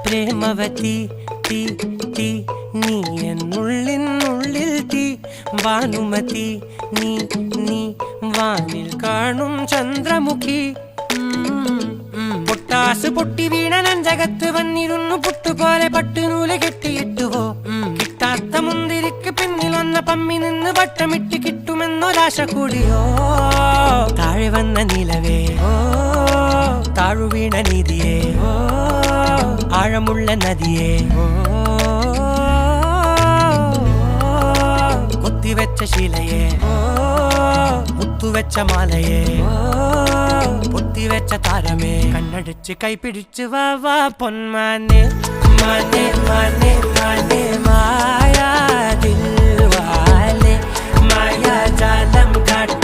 പ്രേമവതി തീ തീ നീ എന്നുള്ളിനുള്ളിൽ തീ ഭാനുമതി നീ നീ വാനിൽ കാണും ചന്ദ്രമുഖി പൊട്ടാസ് പൊട്ടി വീണ നെഞ്ചകത്ത് വന്നിരുന്നു പുട്ടുപോലെ പട്ടുനൂല് കെട്ടിയിട്ടുവോ കിട്ടാത്ത മുന്തിരിക്ക് പിന്നിൽ വന്ന പമ്മി നിന്ന് വട്ടമിട്ട് കിട്ടുമെന്നൊരാശ കൂടിയോ താഴെ വന്ന നിലവേ താഴു വീണ നിധിയേ ആഴമുള്ള നദിയേ കൊത്തിവെച്ച ശിലയേ മുത്തുവെച്ച മാലയേ പൊത്തിവെച്ച താരമേ കണ്ണടിച്ച് കൈപിടിച്ച് വാ വാ പൊന്മാനെ മാനെ മാനെ മാനെ മായാ ദിൽവാലെ മായാ ജാലം കാട്ടി